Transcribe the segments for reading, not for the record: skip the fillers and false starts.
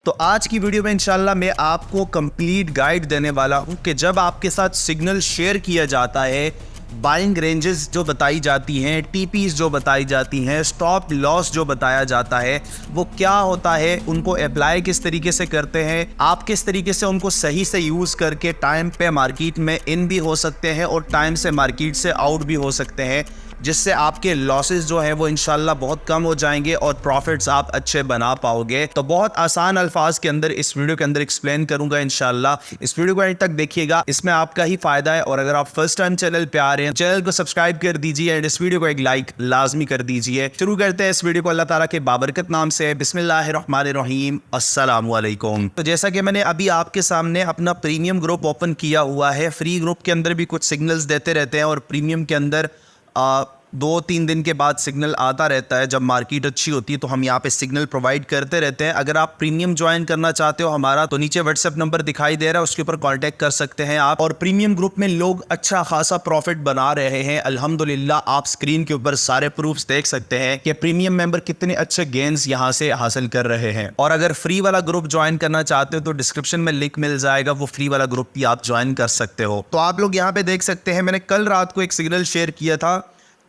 तो आज की वीडियो में इंशाल्लाह मैं आपको कंप्लीट गाइड देने वाला हूं कि जब आपके साथ सिग्नल शेयर किया जाता है, बाइंग रेंजेस जो बताई जाती हैं, टीपीज जो बताई जाती हैं, स्टॉप लॉस जो बताया जाता है, वो क्या होता है, उनको अप्लाई किस तरीके से करते हैं, आप किस तरीके से उनको सही से यूज़ करके टाइम पे मार्केट में इन भी हो सकते हैं और टाइम से मार्केट से आउट भी हो सकते हैं, जिससे आपके लॉसेस जो है वो इंशाल्लाह बहुत कम हो जाएंगे और प्रॉफिट्स आप अच्छे बना पाओगे। तो बहुत आसान अल्फाज के अंदर इस वीडियो के अंदर एक्सप्लेन करूंगा इंशाल्लाह। इस वीडियो को एंड तक देखिएगा, इसमें आपका ही फायदा है। और अगर आप फर्स्ट टाइम चैनल पे आ रहे हैं, चैनल को सब्सक्राइब कर दीजिए एंड इस वीडियो को एक लाइक लाजमी कर दीजिए। शुरू करते हैं इस वीडियो को अल्लाह ताला के बाबरकत नाम से। बिस्मिल्लाहिर्रहमानिर्रहीम, अस्सलाम वालेकुम। तो जैसा कि मैंने अभी आपके सामने अपना प्रीमियम ग्रुप ओपन किया हुआ है, फ्री ग्रुप के अंदर भी कुछ सिग्नल्स देते रहते हैं और प्रीमियम के अंदर 2-3 दिन के बाद सिग्नल आता रहता है। जब मार्केट अच्छी होती है तो हम यहाँ पे सिग्नल प्रोवाइड करते रहते हैं। अगर आप प्रीमियम ज्वाइन करना चाहते हो हमारा, तो नीचे व्हाट्सएप नंबर दिखाई दे रहा है, उसके ऊपर कांटेक्ट कर सकते हैं आप। और प्रीमियम ग्रुप में लोग अच्छा खासा प्रॉफिट बना रहे हैं अल्हम्दुलिल्लाह। आप स्क्रीन के ऊपर सारे प्रूफ्स देख सकते हैं कि प्रीमियम मेंबर कितने अच्छे गेन्स यहाँ से हासिल कर रहे हैं। और अगर फ्री वाला ग्रुप ज्वाइन करना चाहते हो तो डिस्क्रिप्शन में लिंक मिल जाएगा, वो फ्री वाला ग्रुप भी आप ज्वाइन कर सकते हो। तो आप लोग यहाँ पे देख सकते हैं, मैंने कल रात को एक सिग्नल शेयर किया था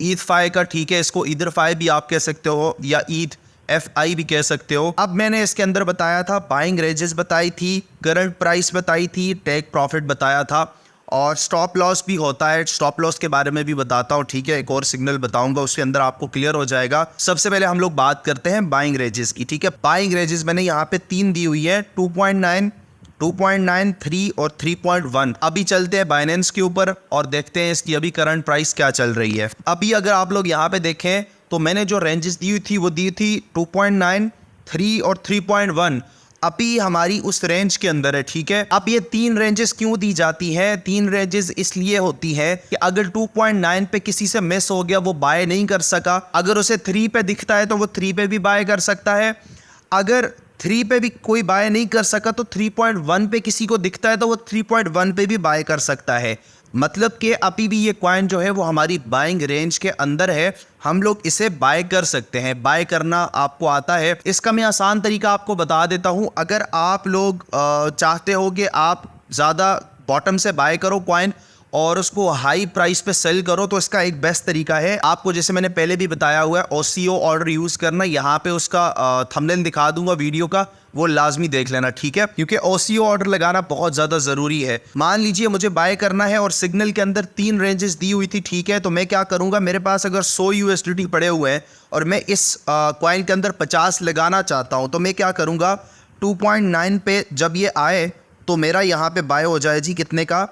ईद फाई का, ठीक है, इसको ईदर फाई भी आप कह सकते हो या ईद FI भी कह सकते हो। अब मैंने इसके अंदर बताया था, बाइंग रेंजेस बताई थी, करंट प्राइस बताई थी, टेक प्रॉफिट बताया था और स्टॉप लॉस भी होता है। स्टॉप लॉस के बारे में भी बताता हूँ, ठीक है, एक और सिग्नल बताऊंगा, उसके अंदर आपको क्लियर हो जाएगा। सबसे पहले हम लोग बात करते हैं बाइंग रेंजेस की, ठीक है। बाइंग रेंजेस मैंने यहाँ पे 3 दी हुई है, 2.9, 2.9, 3 और 3.1। अभी चलते हैं बाइनेंस के ऊपर और देखते हैं इसकी अभी करंट प्राइस क्या चल रही है। अभी अगर आप लोग यहाँ पे देखें तो मैंने जो रेंजेस दी हुई थी वो दी थी 2.9, 3 और 3.1। अभी हमारी उस रेंज के अंदर है, ठीक है। अब ये 3 रेंजेस क्यों दी जाती है? 3 रेंजेस इसलिए होती है कि अगर 2.9 पे किसी से मिस हो गया, वो बाय नहीं कर सका, अगर उसे 3 पे दिखता है तो वो 3 पे भी बाय कर सकता है। अगर 3 पे भी कोई बाय नहीं कर सका तो 3.1 पे किसी को दिखता है तो वो 3.1 पे भी बाय कर सकता है। मतलब कि अभी भी ये कॉइन जो है वो हमारी बाइंग रेंज के अंदर है, हम लोग इसे बाय कर सकते हैं। बाय करना आपको आता है, इसका मैं आसान तरीका आपको बता देता हूँ। अगर आप लोग चाहते हो कि आप ज़्यादा बॉटम से बाय करो कॉइन और उसको हाई प्राइस पे सेल करो, तो इसका एक बेस्ट तरीका है आपको, जैसे मैंने पहले भी बताया हुआ है, OCO ऑर्डर यूज़ करना। यहाँ पे उसका थंबनेल दिखा दूंगा वीडियो का, वो लाजमी देख लेना, ठीक है, क्योंकि OCO ऑर्डर लगाना बहुत ज़्यादा ज़रूरी है। मान लीजिए मुझे बाय करना है और सिग्नल के अंदर 3 रेंजेस दी हुई थी, ठीक है, तो मैं क्या करूँगा, मेरे पास अगर 100 USDT पड़े हुए हैं और मैं इस कॉइन के अंदर 50 लगाना चाहता हूँ, तो मैं क्या करूँगा, 2.9 पे जब ये आए तो मेरा यहाँ पे बाय हो जाए जी, कितने का,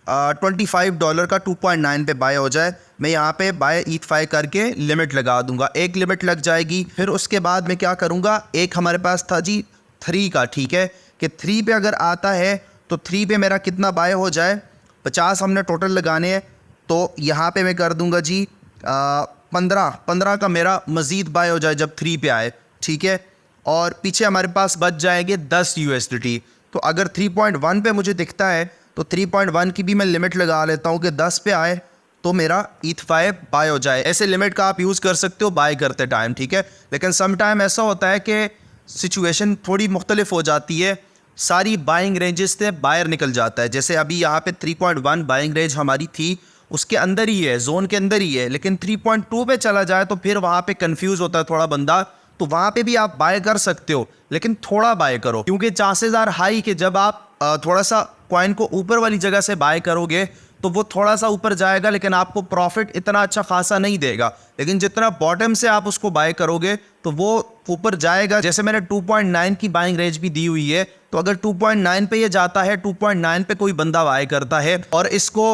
$25 का 2.9 पे बाय हो जाए। मैं यहाँ पे बाय ईद फाई करके लिमिट लगा दूंगा, एक लिमिट लग जाएगी। फिर उसके बाद मैं क्या करूँगा, एक हमारे पास था जी 3 का, ठीक है, कि 3 पे अगर आता है तो 3 पे मेरा कितना बाय हो जाए, 50 हमने टोटल लगाने हैं, तो यहाँ पे मैं कर दूंगा जी 15 का मेरा मज़ीद बाय हो जाए जब 3 पे आए, ठीक है। और पीछे हमारे पास बच जाएंगे 10 USDT। तो अगर 3.1 पे मुझे दिखता है तो 3.1 की भी मैं लिमिट लगा लेता हूँ कि 10 पे आए तो मेरा ईद फाई बाय हो जाए। ऐसे लिमिट का आप यूज़ कर सकते हो बाय करते टाइम, ठीक है। लेकिन सम टाइम ऐसा होता है कि सिचुएशन थोड़ी मुख्तलिफ हो जाती है, सारी बाइंग रेंजेस से बाहर निकल जाता है। जैसे अभी यहाँ पे 3.1 बाइंग रेंज हमारी थी, उसके अंदर ही है, जोन के अंदर ही है, लेकिन 3.2 पे चला जाए तो फिर वहाँ पे कंफ्यूज होता है थोड़ा बंदा, तो वहाँ पे भी आप बाय कर सकते हो, लेकिन थोड़ा बाय करो, क्योंकि चांसेस आर हाई कि जब आप थोड़ा सा कॉइन को ऊपर वाली जगह से बाय करोगे तो वो थोड़ा सा ऊपर जाएगा, लेकिन आपको प्रॉफिट इतना अच्छा खासा नहीं देगा। लेकिन जितना बॉटम से आप उसको बाय करोगे तो वो ऊपर जाएगा। जैसे मैंने 2.9 की बाइंग रेंज भी दी हुई है, तो अगर 2.9 पे ये जाता है, 2.9 पे कोई बंदा बाय करता है और इसको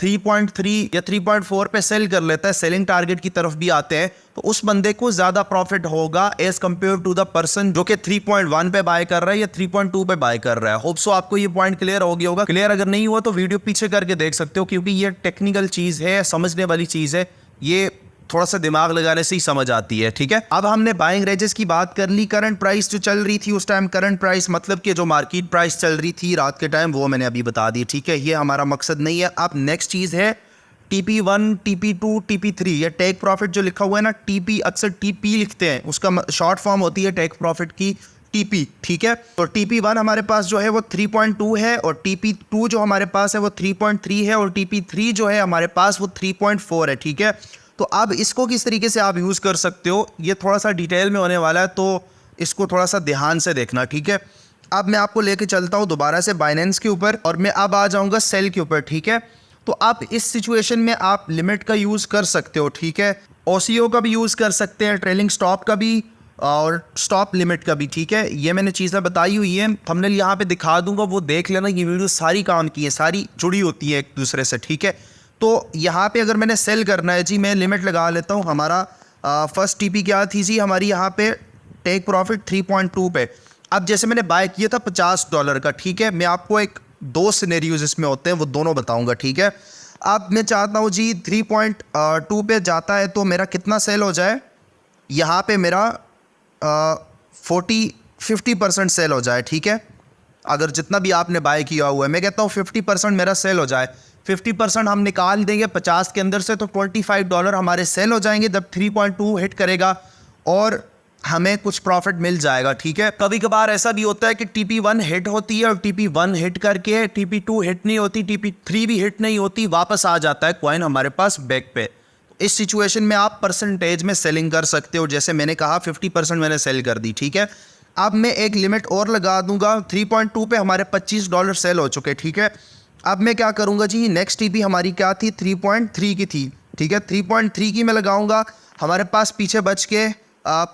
3.3 या 3.4 पे सेल कर लेता है, सेलिंग टारगेट की तरफ भी आते हैं, तो उस बंदे को ज़्यादा प्रॉफिट होगा as compare to the person जो कि 3.1 पे बाय कर रहा है या 3.2 पे बाय कर रहा है। होप सो आपको ये पॉइंट क्लियर हो गया होगा। क्लियर अगर नहीं हुआ तो वीडियो पीछे करके देख सकते हो, क्योंकि ये टेक्निकल चीज़ है, समझने वाली चीज़ है, ये थोड़ा सा दिमाग लगाने से ही समझ आती है, ठीक है। अब हमने बाइंग रेंजेस की बात कर ली, करंट प्राइस जो चल रही थी उस टाइम, करंट प्राइस मतलब कि जो मार्केट प्राइस चल रही थी रात के टाइम, वो मैंने अभी बता दी, ठीक है। ये हमारा मकसद नहीं है। अब नेक्स्ट चीज़ है TP1, TP2, TP3। ये टेक प्रॉफिट जो लिखा हुआ है ना, TP अक्सर TP लिखते हैं, उसका शॉर्ट फॉर्म होती है टेक प्रॉफिट की टीपी, ठीक है। तो TP1 हमारे पास जो है वो 3.2 है और TP2 जो हमारे पास है वो 3.3 है और TP3 जो है हमारे पास वो 3.4 है, ठीक है। तो अब इसको किस तरीके से आप यूज़ कर सकते हो, ये थोड़ा सा डिटेल में होने वाला है, तो इसको थोड़ा सा ध्यान से देखना, ठीक है। अब मैं आपको लेके चलता हूँ दोबारा से बाइनेंस के ऊपर और मैं अब आ जाऊँगा सेल के ऊपर, ठीक है। तो आप इस सिचुएशन में आप लिमिट का यूज़ कर सकते हो, ठीक है। OCO का भी यूज़ कर सकते हैं, ट्रेलिंग स्टॉप का भी और स्टॉप लिमिट का भी, ठीक है। ये मैंने चीज़ें बताई हुई है, हमने यहाँ पे दिखा दूंगा, वो देख लेना। ये वीडियो सारी काम की है, सारी जुड़ी होती है एक दूसरे से, ठीक है। तो यहाँ पे अगर मैंने सेल करना है जी, मैं लिमिट लगा लेता हूँ। हमारा फर्स्ट TP क्या थी जी हमारी, यहाँ पे टेक प्रॉफिट 3.2 पे। अब जैसे मैंने बाय किया था $50 का, ठीक है। मैं आपको एक 2 सिनेरियोज इसमें होते हैं, वो दोनों बताऊंगा, ठीक है। अब मैं चाहता हूँ जी 3.2 पे जाता है तो मेरा कितना सेल हो जाए, यहाँ पे मेरा 50% सेल हो जाए, ठीक है। अगर जितना भी आपने बाय किया हुआ है, मैं कहता हूँ 50% मेरा सेल हो जाए। 50% हम निकाल देंगे 50 के अंदर से, तो $25 हमारे सेल हो जाएंगे जब 3.2 हिट करेगा और हमें कुछ प्रॉफिट मिल जाएगा, ठीक है। कभी कभार ऐसा भी होता है कि TP1 हिट होती है और TP1 हिट करके TP2 हिट नहीं होती, TP3 भी हिट नहीं होती, वापस आ जाता है कॉइन हमारे पास बैक पे। इस सिचुएशन में आप परसेंटेज में सेलिंग कर सकते हो, जैसे मैंने कहा 50% मैंने सेल कर दी, ठीक है। अब मैं एक लिमिट और लगा दूंगा, 3.2 पे हमारे $25 सेल हो चुके, ठीक है। अब मैं क्या करूंगा जी, नेक्स्ट TP हमारी क्या थी, 3.3 की थी, ठीक है। 3.3 की मैं लगाऊंगा, हमारे पास पीछे बच के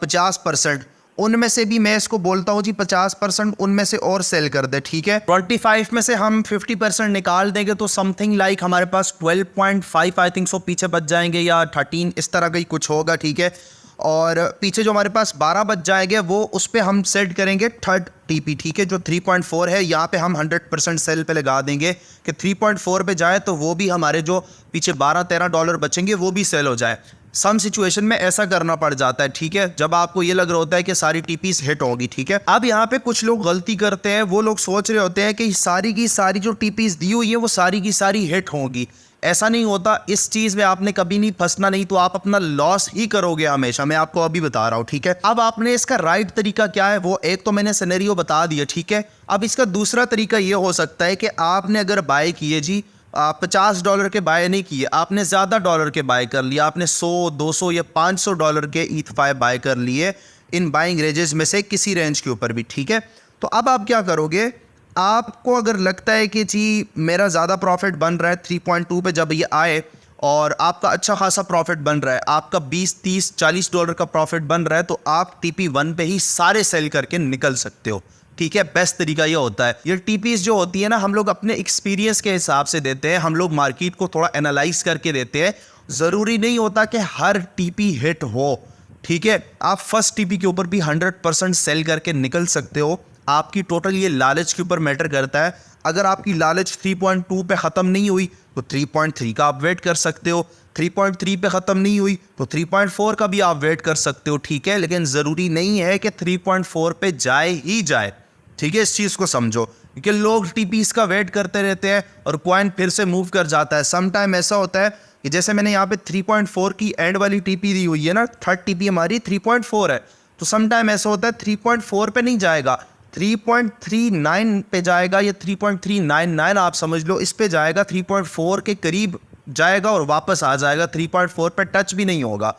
50%, उनमें से भी मैं इसको बोलता हूँ जी 50% उनमें से और सेल कर दे, ठीक है। 25 में से हम 50% निकाल देंगे तो समथिंग लाइक हमारे पास 12.5 आई थिंक सो पीछे बच जाएंगे, या 13 इस तरह का ही कुछ होगा, ठीक है। और पीछे जो हमारे पास 12 बच जाएंगे वो उस पर हम सेट करेंगे थर्ड TP, ठीक है, जो 3.4 है। यहाँ पे हम 100% सेल पे लगा देंगे कि 3.4 पे जाए तो वो भी हमारे जो पीछे $12-13 बचेंगे वो भी सेल हो जाए। सम सिचुएशन में ऐसा करना पड़ जाता है, ठीक है, जब आपको ये लग रहा होता है कि सारी TPs हिट होगी, ठीक है। अब यहाँ पे कुछ लोग गलती करते हैं, वो लोग सोच रहे होते हैं कि सारी की सारी जो TPs दी हुई है वो सारी की सारी हिट होंगी। ऐसा नहीं होता, इस चीज़ में आपने कभी नहीं फंसना, नहीं तो आप अपना लॉस ही करोगे हमेशा, मैं आपको अभी बता रहा हूँ, ठीक है। अब आपने इसका राइट तरीका क्या है, वो एक तो मैंने सिनेरियो बता दिया, ठीक है। अब इसका दूसरा तरीका ये हो सकता है कि आपने अगर बाय किए जी $50 के बाय नहीं किए, आपने ज़्यादा डॉलर के बाय कर लिया, आपने 100, 200 या $500 के ETH5 बाय कर लिए इन बाइंग रेंजेस में से किसी रेंज के ऊपर भी, ठीक है। तो अब आप क्या करोगे, आपको अगर लगता है कि जी मेरा ज़्यादा प्रॉफिट बन रहा है 3.2 पे जब ये आए और आपका अच्छा खासा प्रॉफिट बन रहा है, आपका 20, 30, $40 का प्रॉफिट बन रहा है, तो आप TP1 पे ही सारे सेल करके निकल सकते हो, ठीक है। बेस्ट तरीका ये होता है। ये TPs जो होती है ना, हम लोग अपने एक्सपीरियंस के हिसाब से देते हैं, हम लोग मार्केट को थोड़ा एनालाइज करके देते हैं। ज़रूरी नहीं होता कि हर TP हिट हो, ठीक है। आप फर्स्ट TP के ऊपर भी 100% सेल करके निकल सकते हो। आपकी टोटल ये लालच के ऊपर मैटर करता है। अगर आपकी लालच 3.2 पे ख़त्म नहीं हुई तो 3.3 का आप वेट कर सकते हो, 3.3 पे ख़त्म नहीं हुई तो 3.4 का भी आप वेट कर सकते हो, ठीक है। लेकिन ज़रूरी नहीं है कि 3.4 पे जाए ही जाए, ठीक है। इस चीज़ को समझो, क्योंकि लोग TPs का वेट करते रहते हैं और कॉइन फिर से मूव कर जाता है। सम टाइम ऐसा होता है कि जैसे मैंने यहाँ पे 3.4 की एंड वाली TP दी हुई है ना, थर्ड TP हमारी 3.4 है, तो सम टाइम ऐसा होता है 3.4 पे नहीं जाएगा, 3.39 पे जाएगा या 3.399 आप समझ लो, इस पे जाएगा, 3.4 के करीब जाएगा और वापस आ जाएगा, 3.4 पे टच भी नहीं होगा।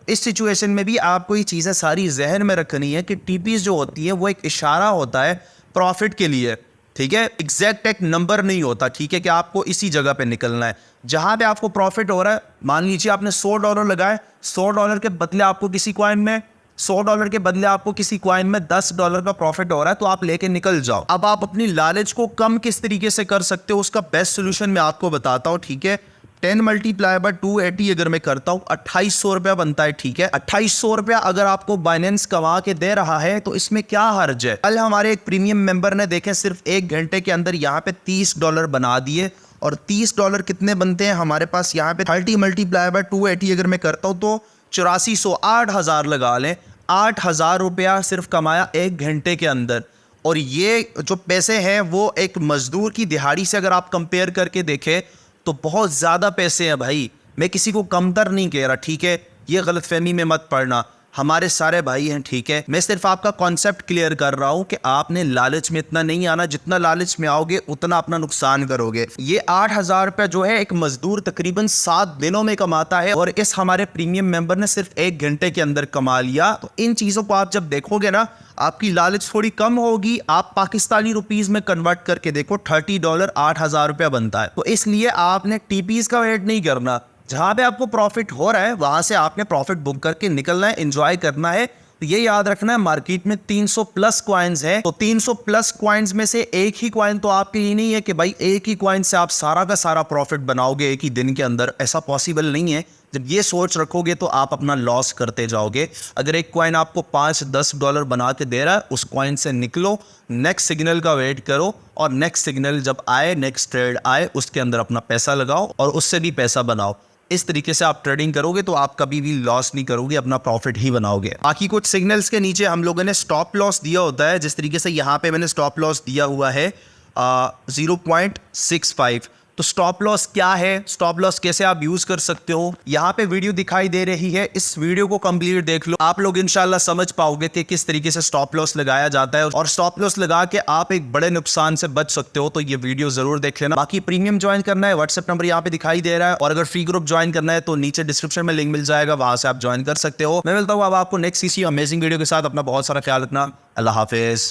इस सिचुएशन में भी आपको ये चीज़ें सारी जहन में रखनी है कि TPs जो होती है वो एक इशारा होता है प्रॉफिट के लिए, ठीक है। एग्जैक्ट एक नंबर नहीं होता, ठीक है, कि आपको इसी जगह पे निकलना है जहाँ पे आपको प्रॉफिट हो रहा है। मान लीजिए आपने $100 लगाए, $100 के बदले आपको किसी कॉइन में $100 के बदले आपको किसी कॉइन में $10 का प्रॉफिट हो रहा है, तो आप लेके निकल जाओ। अब आप अपनी लालच को कम किस तरीके से कर सकते हो, उसका बेस्ट सोल्यूशन मैं आपको बताता हूँ, ठीक है। 10 मल्टीप्लाई बाय 280 अगर मैं करता हूँ 2800 रुपया बनता है, ठीक है। 2800 रुपया अगर आपको बाइनेंस कमा के दे रहा है तो इसमें क्या हर्ज है। कल हमारे एक प्रीमियम मेंबर ने देखे सिर्फ 1 घंटे के अंदर यहाँ पे $30 बना दिए, और $30 कितने बनते हैं हमारे पास यहाँ पे 30 मल्टीप्लाई बाय 280 अगर मैं करता हूँ तो 8400, 8000 लगा लें, 8000 रुपया सिर्फ कमाया 1 घंटे के अंदर। और ये जो पैसे हैं वो एक मजदूर की दिहाड़ी से अगर आप कंपेयर करके देखें तो बहुत ज़्यादा पैसे हैं भाई। मैं किसी को कमतर नहीं कह रहा, ठीक है, ये गलतफहमी में मत पड़ना। हमारे सारे भाई हैं, ठीक है। मैं सिर्फ आपका कॉन्सेप्ट क्लियर कर रहा हूं कि आपने लालच में इतना नहीं आना, जितना लालच में आओगे उतना अपना नुकसान करोगे। ये 8,000 रुपया जो है एक मजदूर तकरीबन 7 दिनों में कमाता है और इस हमारे प्रीमियम मेंबर ने सिर्फ 1 घंटे के अंदर कमा लिया। तो इन चीजों को आप जब देखोगे ना, आपकी लालच थोड़ी कम होगी। आप पाकिस्तानी रुपीस में कन्वर्ट करके देखो, $30 8,000 रुपया बनता है। तो इसलिए आपने टीपीज का वेट नहीं करना। जहां पे आपको प्रॉफिट हो रहा है वहां से आपने प्रॉफिट बुक करके निकलना है, एंजॉय करना है। तो ये याद रखना है, मार्केट में 300 प्लस क्वाइंस है, तो 300 प्लस क्वाइंस में से एक ही क्वाइन तो आपके लिए नहीं है कि भाई एक ही क्वाइन से आप सारा का सारा प्रॉफिट बनाओगे एक ही दिन के अंदर। ऐसा पॉसिबल नहीं है। जब ये सोच रखोगे तो आप अपना लॉस करते जाओगे। अगर एक क्वाइन आपको $5-10 बना के दे रहा है, उस क्वाइन से निकलो, नेक्स्ट सिग्नल का वेट करो और नेक्स्ट सिग्नल जब आए, नेक्स्ट ट्रेड आए, उसके अंदर अपना पैसा लगाओ और उससे भी पैसा बनाओ। इस तरीके से आप ट्रेडिंग करोगे तो आप कभी भी लॉस नहीं करोगे, अपना प्रॉफिट ही बनाओगे। बाकी कुछ सिग्नल्स के नीचे हम लोगों ने स्टॉप लॉस दिया होता है, जिस तरीके से यहाँ पे मैंने स्टॉप लॉस दिया हुआ है 0.65। तो स्टॉप लॉस क्या है, स्टॉप लॉस कैसे आप यूज कर सकते हो, यहाँ पे वीडियो दिखाई दे रही है। इस वीडियो को कंप्लीट देख लो, आप लोग इंशाल्लाह समझ पाओगे कि किस तरीके से स्टॉप लॉस लगाया जाता है और स्टॉप लॉस लगा के आप एक बड़े नुकसान से बच सकते हो। तो ये वीडियो जरूर देख लेना। बाकी प्रीमियम ज्वाइन करना है, व्हाट्सएप नंबर यहाँ पे दिखाई दे रहा है, और अगर फ्री ग्रुप ज्वाइन करना है तो नीचे डिस्क्रिप्शन में लिंक मिल जाएगा, वहां से आप ज्वाइन कर सकते हो। मैं मिलता हूँ अब आपको नेक्स्ट किसी अमेजिंग वीडियो के साथ। अपना बहुत सारा ख्याल रखना। अल्लाह हाफिज।